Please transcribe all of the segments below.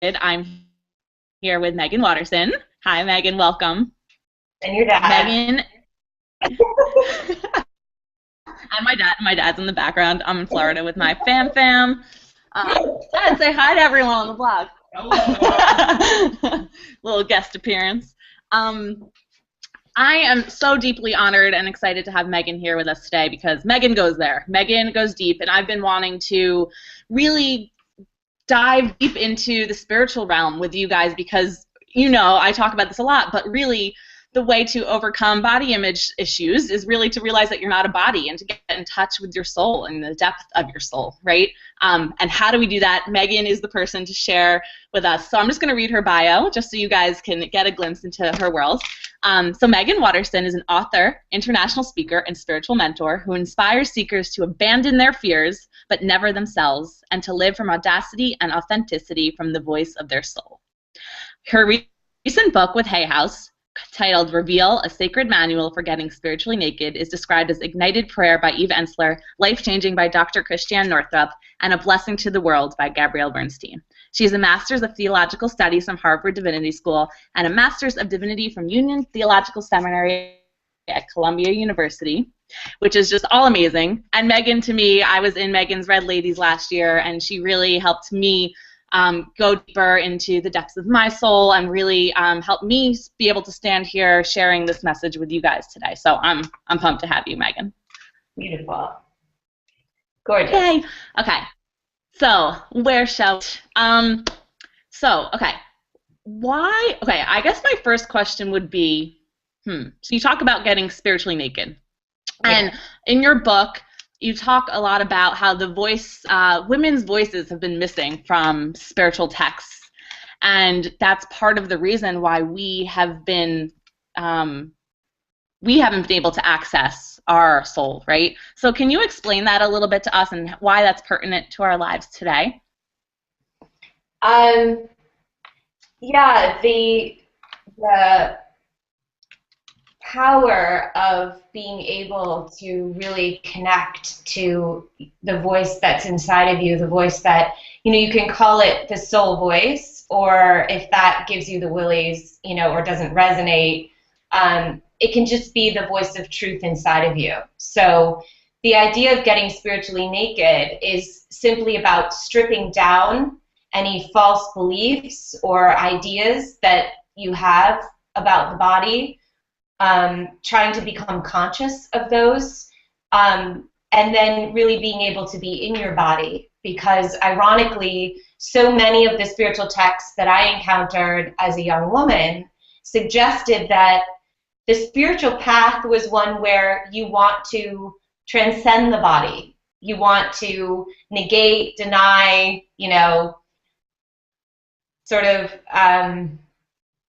I'm here with Meggan Watterson. Hi, Meggan. Welcome. And your dad. Meggan and my dad. My dad's in the background. I'm in Florida with my fam. Dad, say hi to everyone on the blog. Hello. Little guest appearance. I am so deeply honored and excited to have Meggan here with us today because Meggan goes there. Meggan goes deep, and I've been wanting to really dive deep into the spiritual realm with you guys because, you know, I talk about this a lot, but really the way to overcome body image issues is really to realize that you're not a body and to get in touch with your soul and the depth of your soul, right? And how do we do that? Meggan is the person to share with us. So I'm just going to read her bio just so you guys can get a glimpse into her world. So Meggan Watterson is an author, international speaker, and spiritual mentor who inspires seekers to abandon their fears but never themselves and to live from audacity and authenticity from the voice of their soul. Her recent book with Hay House, titled Reveal, A Sacred Manual for Getting Spiritually Naked, is described as Ignited Prayer by Eve Ensler, Life-Changing by Dr. Christiane Northrup, and A Blessing to the World by Gabrielle Bernstein. She has a Master's of Theological Studies from Harvard Divinity School and a Master's of Divinity from Union Theological Seminary at Columbia University, which is just all amazing. And Meggan, to me, I was in Meggan's Red Ladies last year, and she really helped me go deeper into the depths of my soul and really help me be able to stand here sharing this message with you guys today. So I'm pumped to have you, Meggan. Beautiful. Gorgeous. Yay. Okay. So where shall okay. Why? Okay, I guess my first question would be, so you talk about getting spiritually naked. Yeah. And in your book, you talk a lot about how the women's voices have been missing from spiritual texts, and that's part of the reason why we haven't been able to access our soul, right? So can you explain that a little bit to us and why that's pertinent to our lives today? Yeah, the power of being able to really connect to the voice that's inside of you, the voice that, you can call it the soul voice, or if that gives you the willies, or doesn't resonate, it can just be the voice of truth inside of you. So the idea of getting spiritually naked is simply about stripping down any false beliefs or ideas that you have about the body, trying to become conscious of those, and then really being able to be in your body. Because ironically, so many of the spiritual texts that I encountered as a young woman suggested that the spiritual path was one where you want to transcend the body. You want to negate, deny, sort of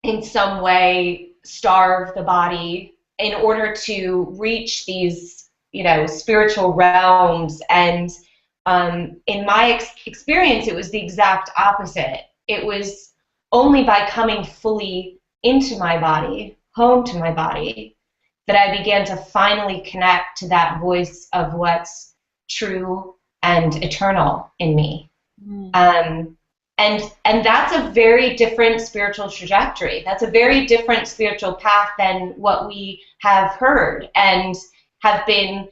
in some way starve the body in order to reach these, spiritual realms. And in my experience, it was the exact opposite. It was only by coming fully into my body, home to my body, that I began to finally connect to that voice of what's true and eternal in me. And that's a very different spiritual trajectory. That's a very different spiritual path than what we have heard and have been,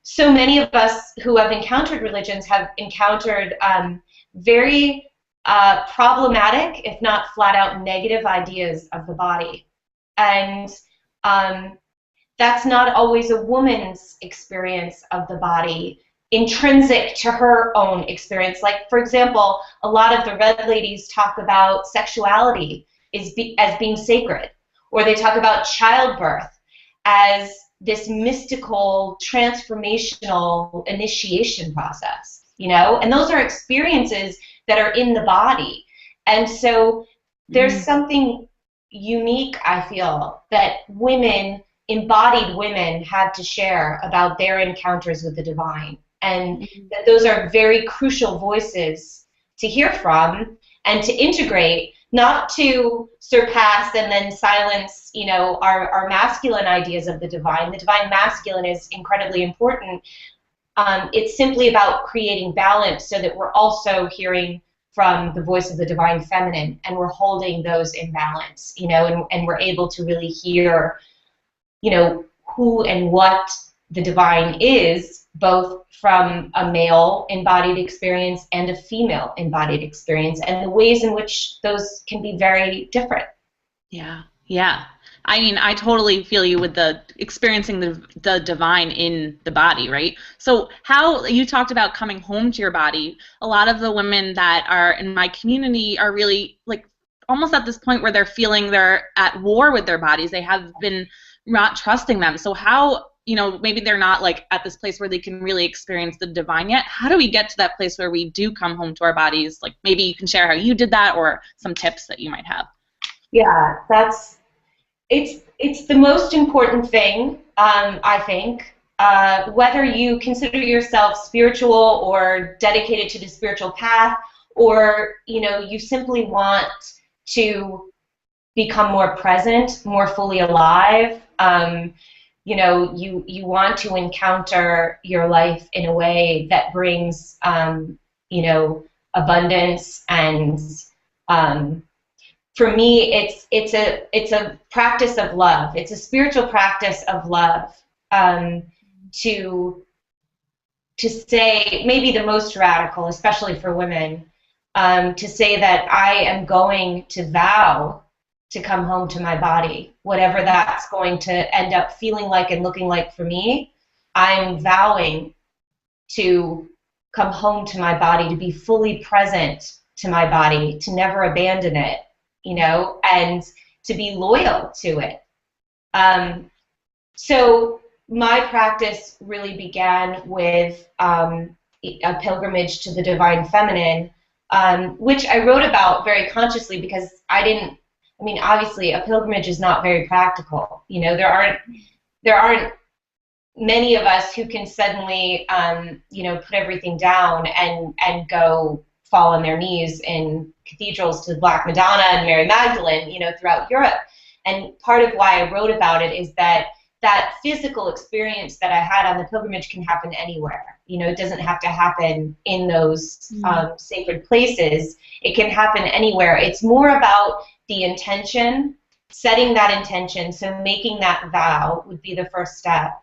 so many of us who have encountered religions have encountered very problematic, if not flat out negative ideas of the body. And that's not always a woman's experience of the body, intrinsic to her own experience. Like, for example, a lot of the Red Ladies talk about sexuality as being sacred, or they talk about childbirth as this mystical, transformational initiation process, and those are experiences that are in the body. And so there's something unique, I feel, that embodied women have to share about their encounters with the divine. And that those are very crucial voices to hear from and to integrate, not to surpass and then silence, our masculine ideas of the divine. The divine masculine is incredibly important. It's simply about creating balance so that we're also hearing from the voice of the divine feminine, and we're holding those in balance, you know, and we're able to really hear, you know, who and what the divine is, both from a male embodied experience and a female embodied experience, and the ways in which those can be very different. Yeah, yeah. I mean, I totally feel you with the experiencing the divine in the body, right? So how you talked about coming home to your body. A lot of the women that are in my community are really like almost at this point where they're feeling they're at war with their bodies. They have been not trusting them. So how, you know, maybe they're not like at this place where they can really experience the divine yet. How do we get to that place where we do come home to our bodies? Like maybe you can share how you did that or some tips that you might have. Yeah, it's the most important thing, I think. Whether you consider yourself spiritual or dedicated to the spiritual path, or you know, you simply want to become more present, more fully alive. You know, you want to encounter your life in a way that brings, you know, abundance and. For me, it's a practice of love. It's a spiritual practice of love, to say, maybe the most radical, especially for women, to say that I am going to vow to come home to my body, whatever that's going to end up feeling like and looking like for me. I'm vowing to come home to my body, to be fully present to my body, to never abandon it, you know, and to be loyal to it. So my practice really began with a pilgrimage to the divine feminine, which I wrote about very consciously because obviously a pilgrimage is not very practical. You know, there aren't many of us who can suddenly, you know, put everything down and go fall on their knees in cathedrals to Black Madonna and Mary Magdalene, you know, throughout Europe. And part of why I wrote about it is that that physical experience that I had on the pilgrimage can happen anywhere. You know, it doesn't have to happen in those sacred places. It can happen anywhere. It's more about the intention, setting that intention. So making that vow would be the first step.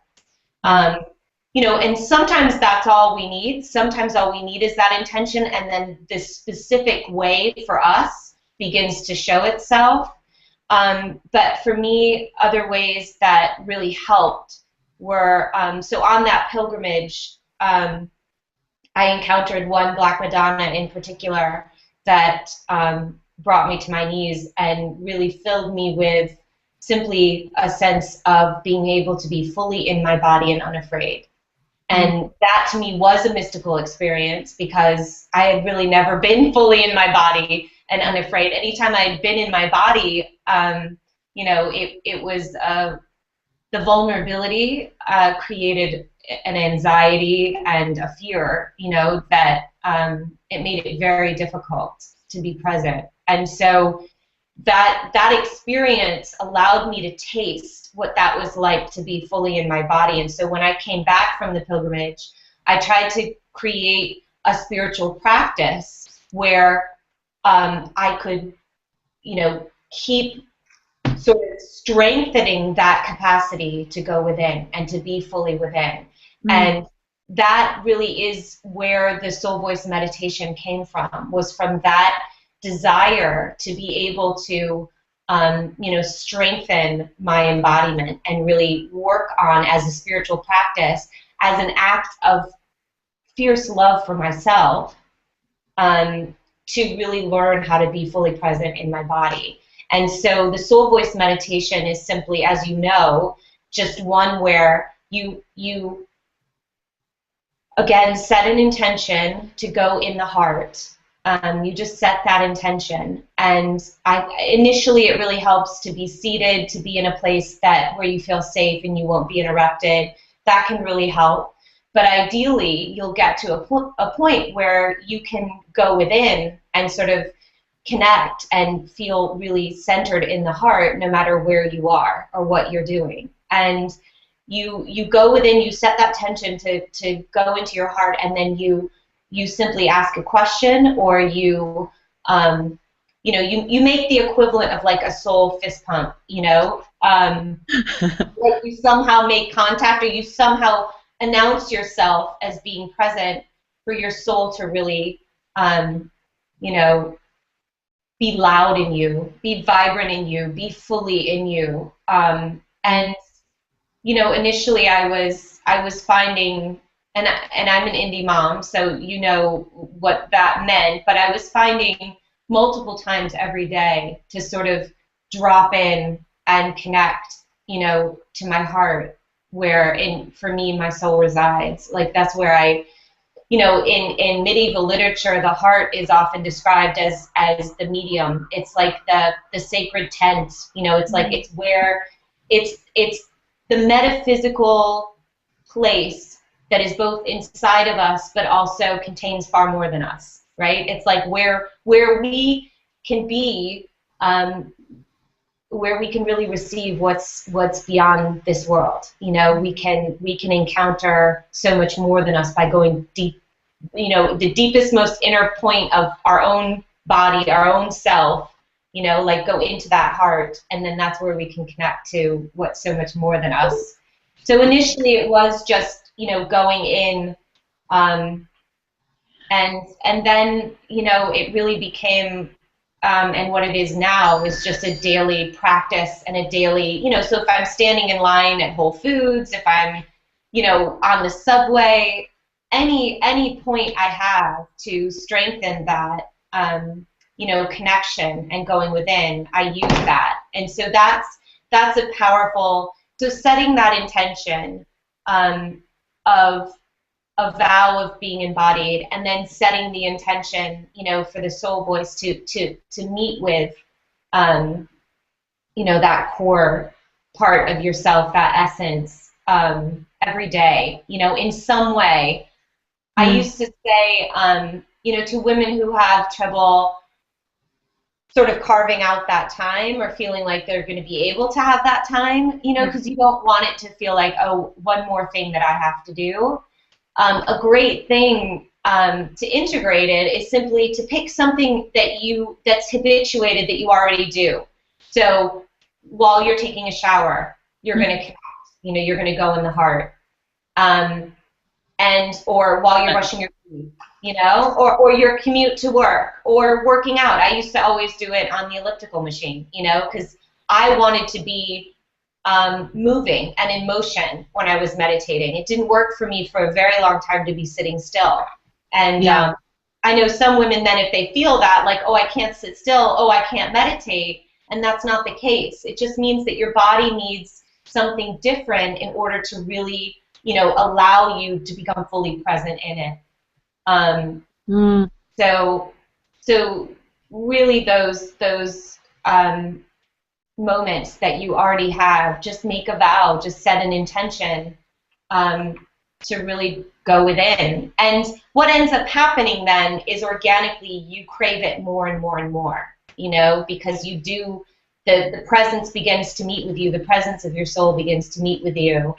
You know, and sometimes that's all we need. Sometimes all we need is that intention, and then this specific way for us begins to show itself. But for me, other ways that really helped were, so on that pilgrimage, I encountered one Black Madonna in particular that brought me to my knees and really filled me with simply a sense of being able to be fully in my body and unafraid. And that to me was a mystical experience because I had really never been fully in my body and unafraid. Anytime I had been in my body, you know, it was the vulnerability created an anxiety and a fear, you know, that it made it very difficult to be present. And so that experience allowed me to taste what that was like to be fully in my body. And so when I came back from the pilgrimage, I tried to create a spiritual practice where I could, you know, keep sort of strengthening that capacity to go within and to be fully within. And that really is where the soul voice meditation came from, was from that desire to be able to you know, strengthen my embodiment and really work on, as a spiritual practice, as an act of fierce love for myself, to really learn how to be fully present in my body. And so the soul voice meditation is simply, as you know, just one where you again set an intention to go in the heart. You just set that intention, and initially it really helps to be seated, to be in a place where you feel safe and you won't be interrupted. That can really help. But ideally, you'll get to a point where you can go within and sort of connect and feel really centered in the heart, no matter where you are or what you're doing. And you go within, you set that tension to go into your heart, and then you you simply ask a question, or you you know, you make the equivalent of like a soul fist pump, you know, like you somehow make contact, or you somehow announce yourself as being present for your soul to really, you know, be loud in you, be vibrant in you, be fully in you. And you know, initially I was finding, and I'm an indie mom, so you know what that meant, but I was finding multiple times every day to sort of drop in and connect, you know, to my heart, where for me my soul resides. Like that's where you know, in medieval literature, the heart is often described as the medium. It's like the sacred tent, you know, it's like it's where it's the metaphysical place that is both inside of us but also contains far more than us, right? It's like where we can be, where we can really receive what's beyond this world. You know, we can encounter so much more than us by going deep, you know, the deepest, most inner point of our own body, our own self, you know, like go into that heart, and then that's where we can connect to what's so much more than us. So initially it was just, you know, going in, and then, you know, it really became, and what it is now is just a daily practice and a daily, you know, so if I'm standing in line at Whole Foods, if I'm, you know, on the subway, any point I have to strengthen that, you know, connection and going within, I use that. And so that's a powerful, so setting that intention of a vow of being embodied, and then setting the intention, you know, for the soul voice to meet with, you know, that core part of yourself, that essence, every day, you know, in some way. I used to say, you know, to women who have trouble sort of carving out that time, or feeling like they're going to be able to have that time, you know, because you don't want it to feel like, oh, one more thing that I have to do. A great thing to integrate it is simply to pick something that's habituated that you already do. So while you're taking a shower, you're going to connect. You know, you're going to go in the heart. Or while you're brushing your teeth, you know, or your commute to work, or working out. I used to always do it on the elliptical machine, you know, because I wanted to be moving and in motion when I was meditating. It didn't work for me for a very long time to be sitting still. And I know some women then, if they feel that, like, oh, I can't sit still, oh, I can't meditate, and that's not the case. It just means that your body needs something different in order to really, you know, allow you to become fully present in it. So really those moments that you already have, just make a vow, just set an intention to really go within. And what ends up happening then is organically you crave it more and more and more, you know, because you do, the presence begins to meet with you, the presence of your soul begins to meet with you,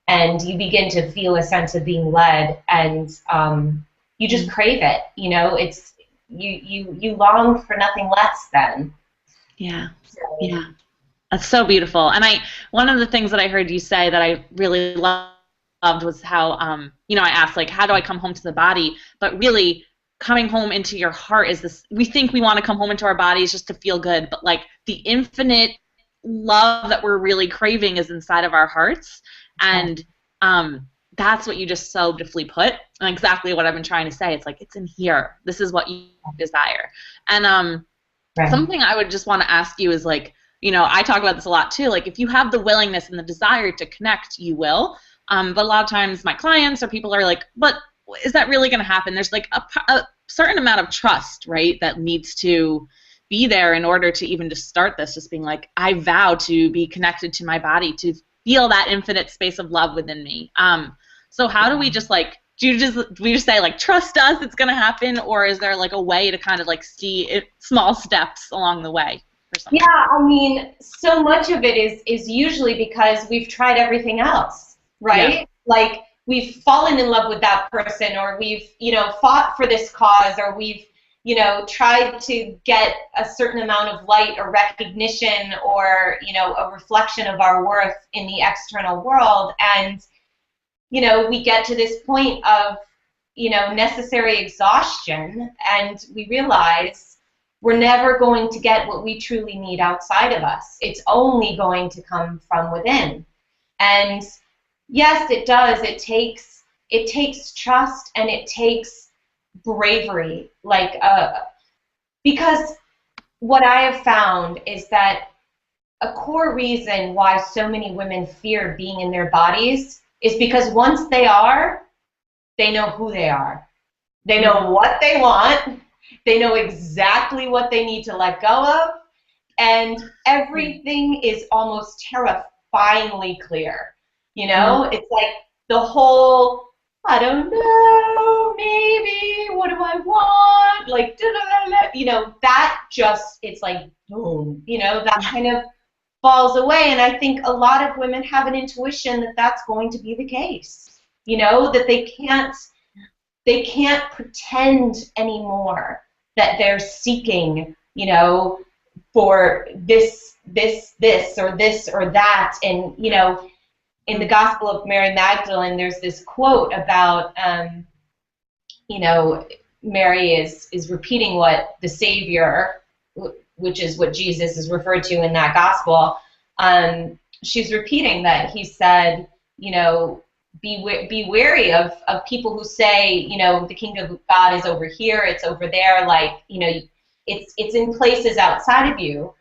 and you begin to feel a sense of being led, and you just crave it, you know, it's, you long for nothing less then. Yeah, yeah. That's so beautiful. And one of the things that I heard you say that I really loved was how, you know, I asked, like, how do I come home to the body? But really, coming home into your heart is this, we think we want to come home into our bodies just to feel good, but like the infinite love that we're really craving is inside of our hearts. And that's what you just so beautifully put, and exactly what I've been trying to say. It's like, it's in here. This is what you desire. And something I would just want to ask you is, like, you know, I talk about this a lot too. Like, if you have the willingness and the desire to connect, you will. But a lot of times my clients or people are like, but is that really going to happen? There's like a certain amount of trust, right, that needs to be there in order to even just start this. Just being like, I vow to be connected to my body, to feel that infinite space of love within me. So how do we just, like, do we just say, like, trust us, it's going to happen, or is there like a way to kind of like see it, small steps along the way? Yeah, I mean, so much of it is usually because we've tried everything else, right? Yeah. Like, we've fallen in love with that person, or we've, you know, fought for this cause, or we've, you know, tried to get a certain amount of light or recognition, or, you know, a reflection of our worth in the external world. And, you know, we get to this point of, you know, necessary exhaustion, and we realize we're never going to get what we truly need outside of us. It's only going to come from within. And yes, it does. It takes trust, and it takes bravery. Like, because what I have found is that a core reason why so many women fear being in their bodies is because once they are, they know who they are. They know what they want. They know exactly what they need to let go of. And everything is almost terrifyingly clear. You know, it's like the whole, I don't know, maybe, what do I want? Like, you know, that just, it's like, boom, you know, that kind of falls away. And I think a lot of women have an intuition that that's going to be the case. You know, that they can't pretend anymore that they're seeking, you know, for this or this or that. And, you know, in the Gospel of Mary Magdalene, there's this quote about, you know, Mary is repeating what the Savior, which is what Jesus is referred to in that Gospel, she's repeating that he said, you know, be wary of people who say, you know, the kingdom of God is over here, it's over there, like, you know, it's in places outside of you,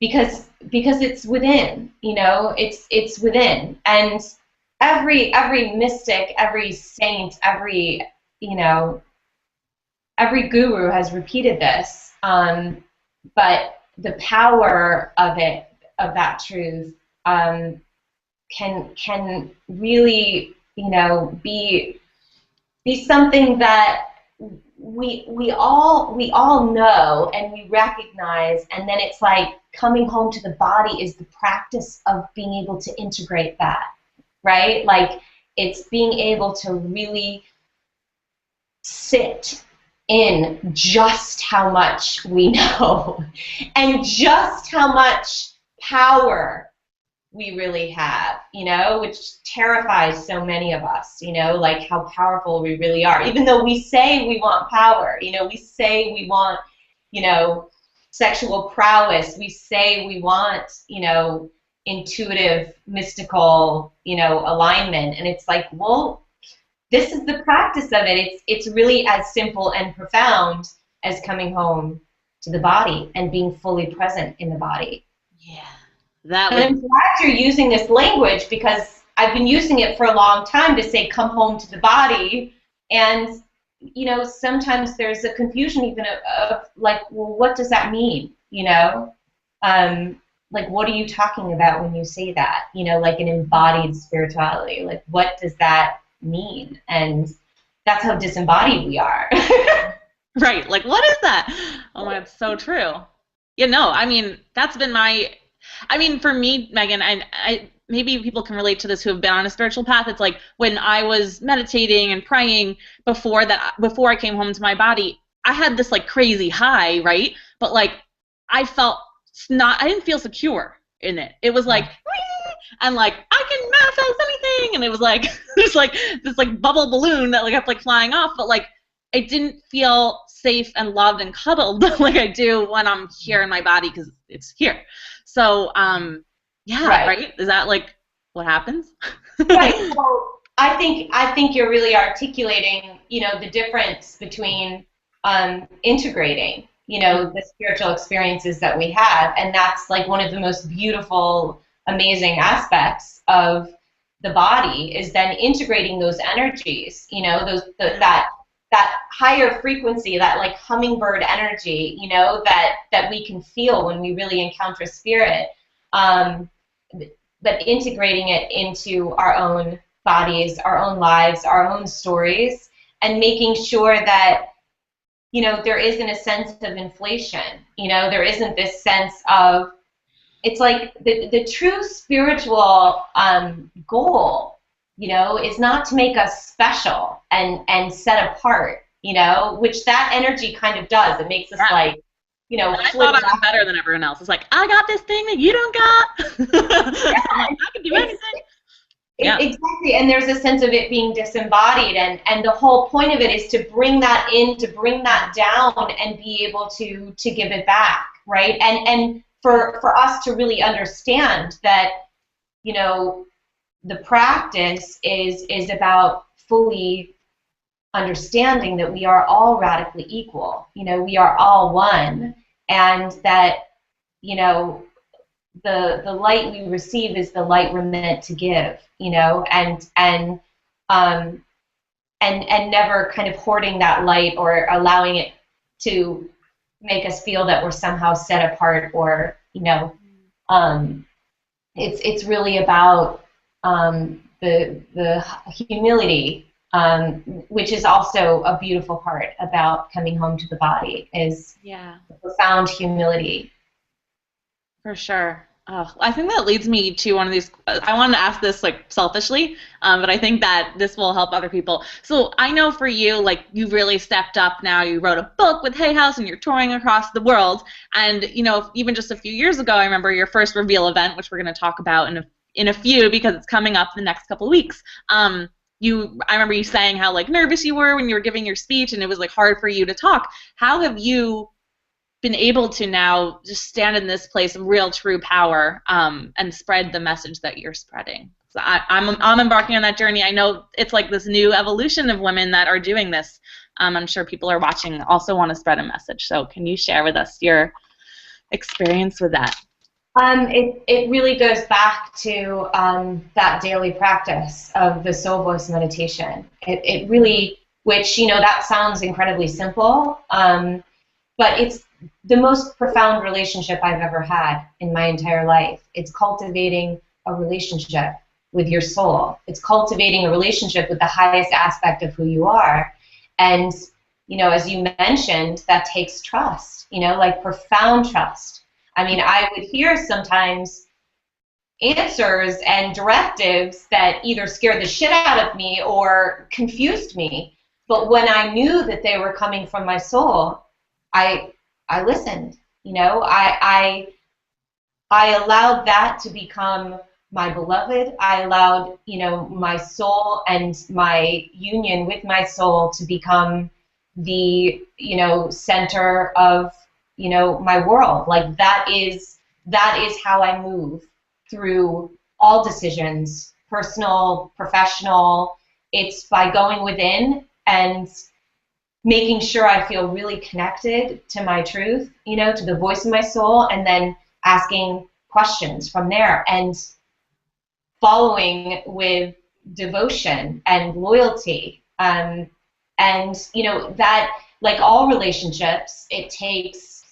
because it's within, you know, it's within. And every mystic, every saint, every, you know, every guru has repeated this, but the power of it, of that truth, can really, you know, be something that we all know and we recognize, and then it's like coming home to the body is the practice of being able to integrate that, right? Like, it's being able to really sit in just how much we know and just how much power we really have, you know, which terrifies so many of us, you know, like how powerful we really are. Even though we say we want power, you know, we say we want, you know, sexual prowess, we say we want, you know, intuitive, mystical, you know, alignment. And it's like, well, this is the practice of it. It's really as simple and profound as coming home to the body and being fully present in the body. Yeah. And I'm glad you're using this language, because I've been using it for a long time to say come home to the body. And, you know, sometimes there's a confusion even of like, well, what does that mean? You know, like, what are you talking about when you say that? You know, like an embodied spirituality. Like, what does that mean? And that's how disembodied we are. Right. Like, what is that? Oh my God, it's so true. Yeah, no, I mean, that's been for me, Megan, I maybe people can relate to this who have been on a spiritual path. It's like when I was meditating and praying before I came home to my body, I had this like crazy high, right? But like I didn't feel secure in it. It was like, and like I can manifest anything, and it was like there's like this like bubble balloon that like kept like flying off, but like I didn't feel safe and loved and cuddled like I do when I'm here in my body, because it's here. So, yeah, right. Is that like what happens? Right. Well, I think you're really articulating, you know, the difference between integrating, you know, the spiritual experiences that we have, and that's like one of the most beautiful, amazing aspects of the body, is then integrating those energies, you know, that higher frequency, that like hummingbird energy, you know, that we can feel when we really encounter spirit, but integrating it into our own bodies, our own lives, our own stories, and making sure that, you know, there isn't a sense of inflation, you know, there isn't this sense of, it's like the true spiritual goal you know, is not to make us special and set apart, you know, which that energy kind of does. It makes us like, you know, I flit thought I was back. better than everyone else. It's like, I got this thing that you don't got. I'm like, I can do anything. Yeah. Exactly, and there's a sense of it being disembodied, and the whole point of it is to bring that in, to bring that down, and be able to give it back, right? And for us to really understand that, you know, the practice is about fully understanding that we are all radically equal. You know, we are all one, and that, you know, the light we receive is the light we're meant to give, you know, um, and never kind of hoarding that light or allowing it to make us feel that we're somehow set apart, or, you know, it's really about the humility, which is also a beautiful part about coming home to the body, is the profound humility. For sure. Oh, I think that leads me to one of these. I wanted to ask this like selfishly, but I think that this will help other people. So I know for you, like you've really stepped up now. You wrote a book with Hay House, and you're touring across the world. And you know, even just a few years ago, I remember your first reveal event, which we're going to talk about in a few because it's coming up in the next couple of weeks. I remember you saying how like nervous you were when you were giving your speech, and it was like hard for you to talk. How have you been able to now just stand in this place of real true power, and spread the message that you're spreading? So I'm embarking on that journey. I know it's like this new evolution of women that are doing this. I'm sure people are watching also want to spread a message. So can you share with us your experience with that? It really goes back to that daily practice of the soul voice meditation. It really, which, you know, that sounds incredibly simple, but it's the most profound relationship I've ever had in my entire life. It's cultivating a relationship with your soul. It's cultivating a relationship with the highest aspect of who you are. And, you know, as you mentioned, that takes trust, you know, like profound trust. I mean, I would hear sometimes answers and directives that either scared the shit out of me or confused me. But when I knew that they were coming from my soul, I listened, you know, I allowed that to become my beloved. I allowed, you know, my soul and my union with my soul to become the, you know, center of, you know, my world. Like that is how I move through all decisions, personal, professional. It's by going within and making sure I feel really connected to my truth, you know, to the voice of my soul, and then asking questions from there and following with devotion and loyalty. And, you know, that, like all relationships, it takes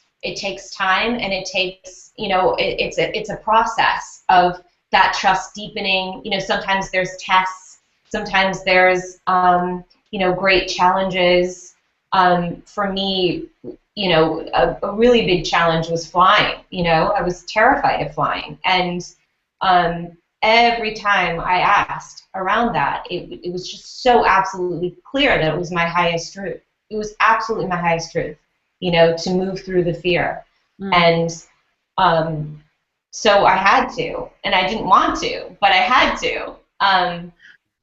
time, and it takes, you know, it's a process of that trust deepening. You know, sometimes there's tests, sometimes there's, you know, great challenges. For me, you know, a really big challenge was flying. You know, I was terrified of flying, and every time I asked around that, it was just so absolutely clear that it was my highest truth. It was absolutely my highest truth, you know, to move through the fear. And so I had to, and I didn't want to, but I had to.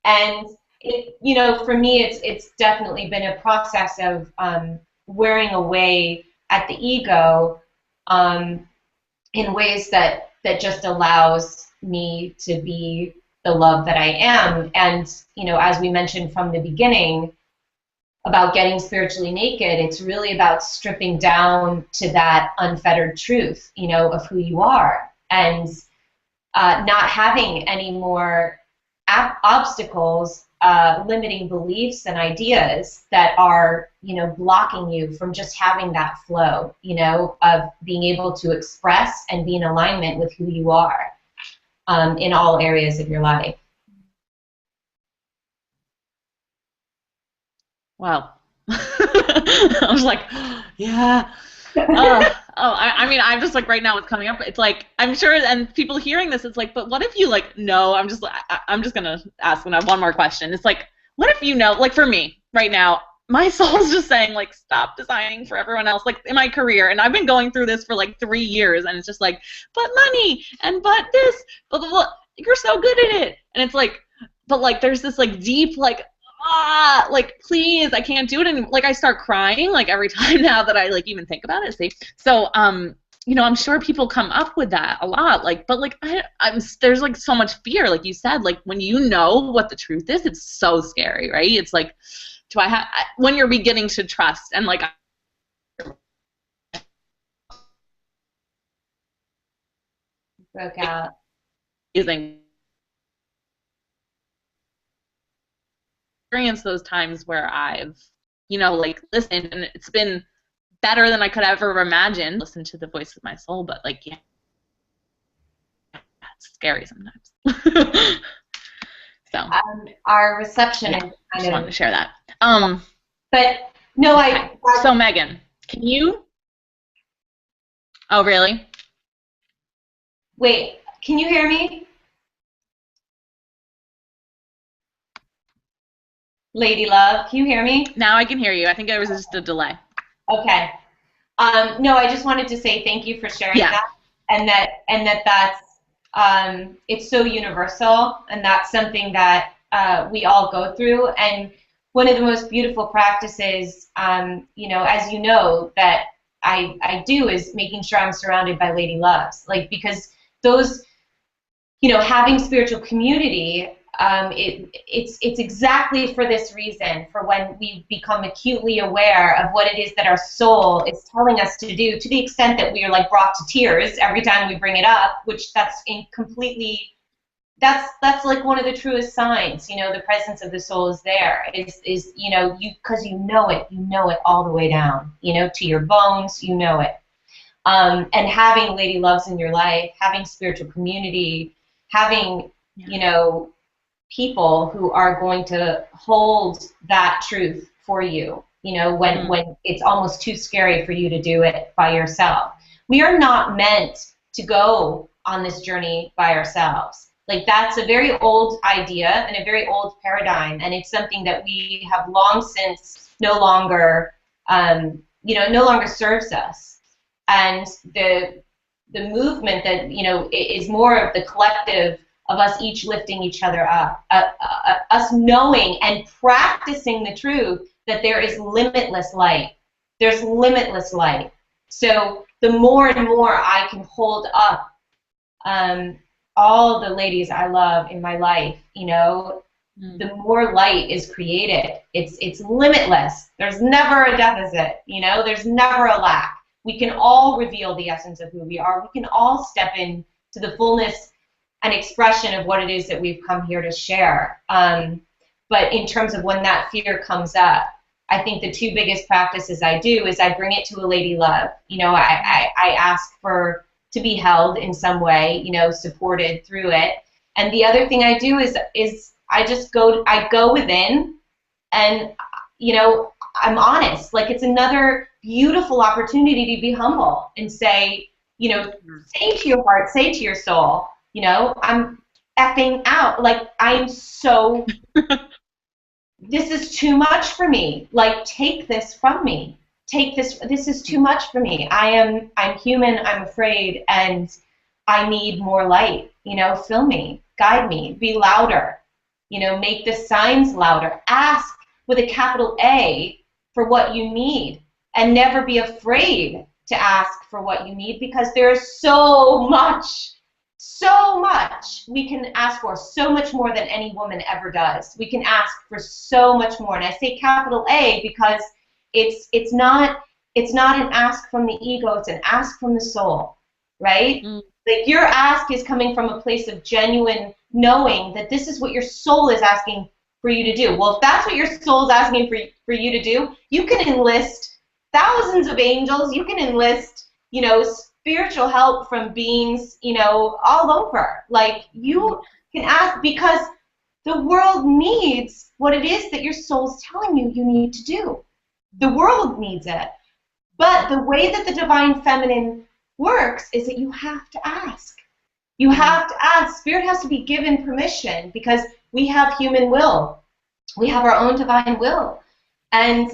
And it, you know, for me, it's definitely been a process of wearing away at the ego in ways that just allows me to be the love that I am. And, you know, as we mentioned from the beginning about getting spiritually naked, it's really about stripping down to that unfettered truth, you know, of who you are, and not having any more obstacles, limiting beliefs and ideas that are, you know, blocking you from just having that flow, you know, of being able to express and be in alignment with who you are in all areas of your life. Wow. I was like, yeah. I mean, I'm just like right now what's coming up. It's like I'm sure, and people hearing this, it's like, but what if you like no? I'm just gonna ask one more question. It's like, what if you know, like for me right now, my soul's just saying like, stop designing for everyone else, like in my career, and I've been going through this for like 3 years, and it's just like, but money and but this, blah blah blah. You're so good at it, and it's like, but like there's this like deep like like please, I can't do it anymore. Like I start crying like every time now that I like even think about it. See, so you know, I'm sure people come up with that a lot. Like, but like there's like so much fear, like you said. Like when you know what the truth is, it's so scary, right? It's like, do I have when you're beginning to trust and like Broke out. using experienced those times where I've, you know, like listened and it's been better than I could ever imagine. Listen to the voice of my soul, but like, yeah, it's scary sometimes. So our reception yeah, is I just wanted to share that. But no, So Meggan, can you? Oh, really? Wait, can you hear me? Lady Love, can you hear me? Now I can hear you. I think there was just a delay. Okay. No, I just wanted to say thank you for sharing that, and that's it's so universal, and that's something that we all go through. And one of the most beautiful practices, you know, as you know, that I do is making sure I'm surrounded by Lady Loves, like because those, you know, having spiritual community. It's exactly for this reason, for when we become acutely aware of what it is that our soul is telling us to do, to the extent that we are like brought to tears every time we bring it up, which that's like one of the truest signs, you know, the presence of the soul is there, is you know, because you know it all the way down, you know, to your bones, you know it. And having Lady Loves in your life, having spiritual community, having, you know, people who are going to hold that truth for you, you know, when it's almost too scary for you to do it by yourself. We are not meant to go on this journey by ourselves. Like that's a very old idea and a very old paradigm, and it's something that we have long since no longer, you know, no longer serves us. And the movement that, you know, is more of the collective of us each lifting each other up, us knowing and practicing the truth that there is limitless light. There's limitless light. So the more and more I can hold up all the ladies I love in my life, you know, the more light is created. It's limitless. There's never a deficit, you know, there's never a lack. We can all reveal the essence of who we are. We can all step into the fullness an expression of what it is that we've come here to share. But in terms of when that fear comes up, I think the two biggest practices I do is I bring it to a Lady Love. You know, I ask for to be held in some way, you know, supported through it. And the other thing I do is I go within, and, you know, I'm honest. Like it's another beautiful opportunity to be humble and say, you know, say to your heart, say to your soul, you know, I'm effing out. Like, I'm so, this is too much for me. Like, take this from me. Take this, this is too much for me. I'm human, I'm afraid, and I need more light. You know, fill me, guide me, be louder. You know, make the signs louder. Ask with a capital A for what you need, and never be afraid to ask for what you need, because there is so much we can ask for, so much more than any woman ever does. We can ask for so much more, and I say capital A because it's not an ask from the ego, it's an ask from the soul, right? Like your ask is coming from a place of genuine knowing that this is what your soul is asking for you to do. Well, if that's what your soul is asking for you to do, you can enlist thousands of angels, you can enlist, you know, spiritual help from beings, you know, all over. Like, you can ask, because the world needs what it is that your soul's telling you you need to do. The world needs it. But the way that the divine feminine works is that you have to ask. You have to ask. Spirit has to be given permission because we have human will. We have our own divine will. And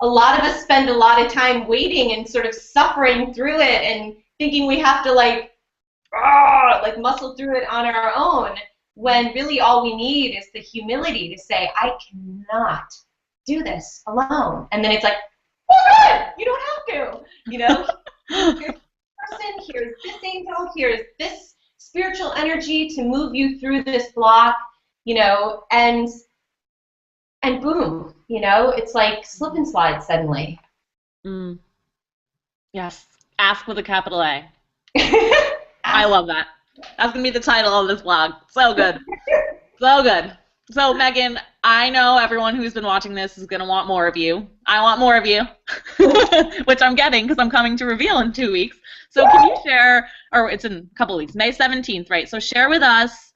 a lot of us spend a lot of time waiting and sort of suffering through it and thinking we have to like muscle through it on our own, when really all we need is the humility to say, I cannot do this alone. And then it's like, oh, good, you don't have to. You know, here's this person, here's this angel, here's this spiritual energy to move you through this block, you know, and boom, you know, it's like slip and slide suddenly. Yes. Ask with a capital A. I love that. That's going to be the title of this blog. So good. So good. So, Meggan, I know everyone who's been watching this is going to want more of you. I want more of you, which I'm getting because I'm coming to Reveal in 2 weeks. So can you share, or it's in a couple of weeks, May 17th, right? So share with us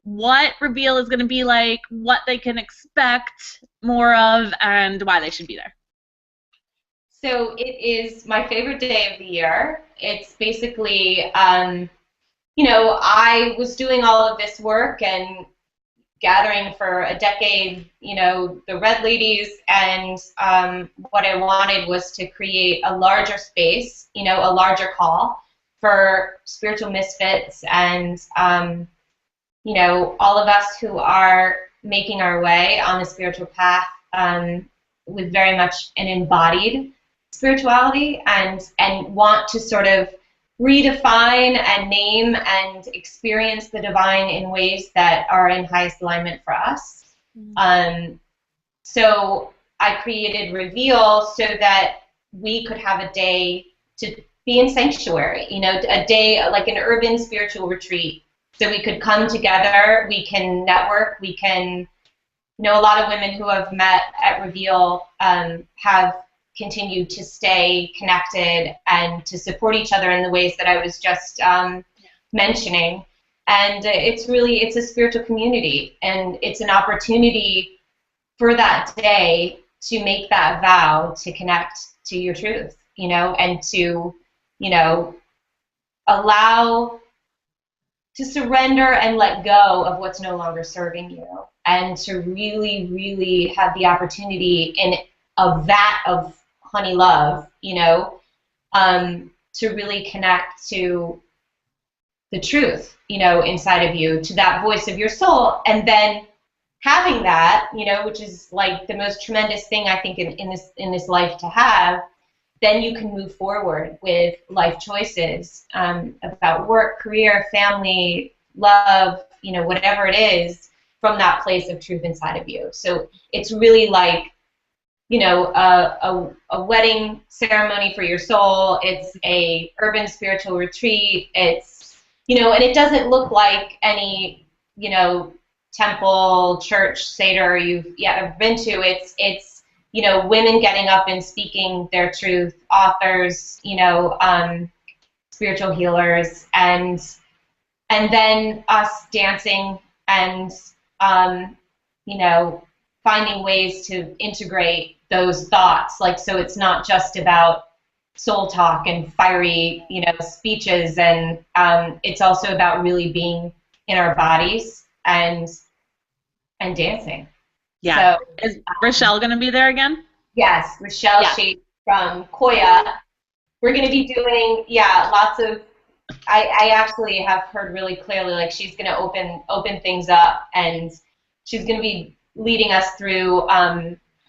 what Reveal is going to be like, what they can expect more of, and why they should be there. So it is my favorite day of the year. It's basically, you know, I was doing all of this work and gathering for a decade, you know, the Red Ladies, and what I wanted was to create a larger space, you know, a larger call for spiritual misfits and, you know, all of us who are making our way on the spiritual path with very much an embodied spirituality and want to sort of redefine and name and experience the divine in ways that are in highest alignment for us. So I created Reveal so that we could have a day to be in sanctuary, you know, a day like an urban spiritual retreat. So we could come together, we can network, we can, you know, a lot of women who have met at Reveal have continued to stay connected and to support each other in the ways that I was just mentioning. And it's a spiritual community, and it's an opportunity for that day to make that vow to connect to your truth, you know, and to, you know, allow to surrender and let go of what's no longer serving you, and to really, really have the opportunity in a vat of honey love, you know, to really connect to the truth, you know, inside of you, to that voice of your soul, and then having that, you know, which is like the most tremendous thing I think in this life to have, then you can move forward with life choices about work, career, family, love, you know, whatever it is, from that place of truth inside of you. So it's really like, you know, a wedding ceremony for your soul. It's a urban spiritual retreat. It's, you know, and it doesn't look like any, you know, temple, church, seder you've ever been to. It's, you know, women getting up and speaking their truth, authors, you know, spiritual healers, and then us dancing and, you know, finding ways to integrate those thoughts, like, so it's not just about soul talk and fiery, you know, speeches, and it's also about really being in our bodies and dancing. Yeah. So, is Rochelle going to be there again? Yes, Rochelle Shade from Koya. We're going to be doing, lots of, I actually have heard really clearly, like, she's going to open things up, and she's going to be leading us through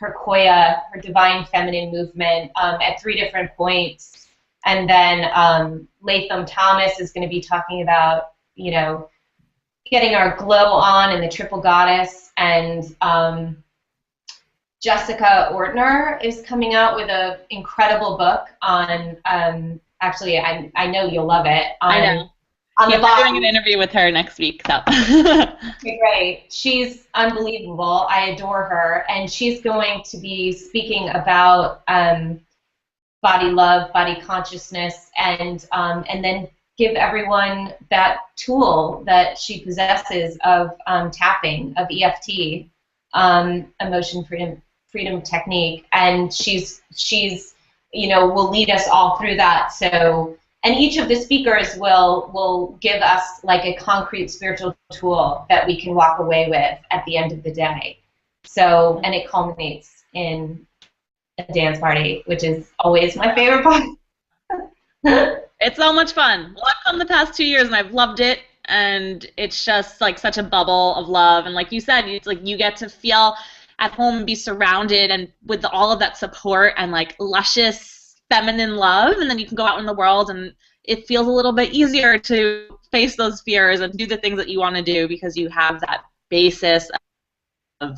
her Koya, her divine feminine movement at 3 different points. And then Latham Thomas is going to be talking about, you know, getting our glow on in the triple goddess. And Jessica Ortner is coming out with an incredible book on, actually, I know you'll love it. I know. I'm doing an interview with her next week. So. Okay, great. She's unbelievable. I adore her. And she's going to be speaking about body love, body consciousness, and then give everyone that tool that she possesses of tapping, of EFT, emotion freedom technique. And she's will lead us all through that. So, and each of the speakers will give us like a concrete spiritual tool that we can walk away with at the end of the day. So, and it culminates in a dance party, which is always my favorite part. It's so much fun. Well, I've come the past 2 years and I've loved it, and it's just like such a bubble of love. And like you said, it's like you get to feel at home and be surrounded and with all of that support and like luscious feminine love, and then you can go out in the world and it feels a little bit easier to face those fears and do the things that you want to do because you have that basis of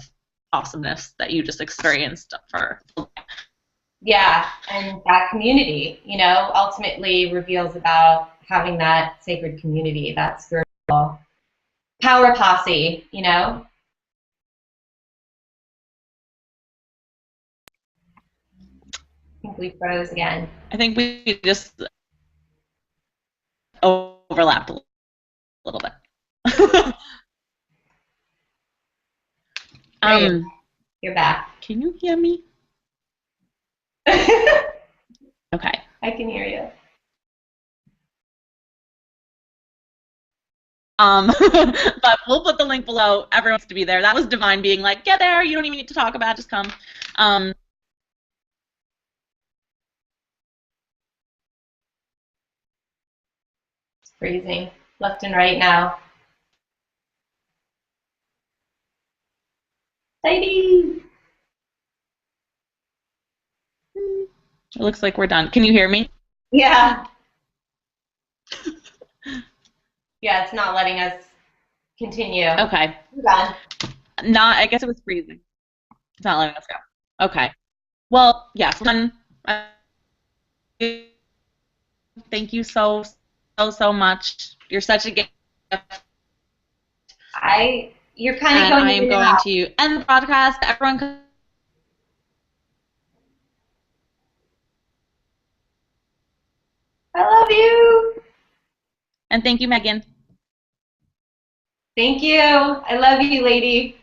awesomeness that you just experienced for. Yeah, and that community, ultimately reveals about having that sacred community, that spiritual power posse, I think we froze again. I think we just overlapped a little bit. You're back. Can you hear me? Okay. I can hear you. But we'll put the link below. Everyone wants to be there. That was divine being like, get there. You don't even need to talk about it. Just come. It's freezing left and right now. Lady. It looks like we're done. Can you hear me? Yeah. Yeah, it's not letting us continue. Okay. We're done. I guess it was freezing. It's not letting us go. Okay. Well, yes. Thank you so much. You're such a gift. You're kind of going. I am going to end the podcast. Everyone. I love you. And thank you, Meggan. Thank you. I love you, lady.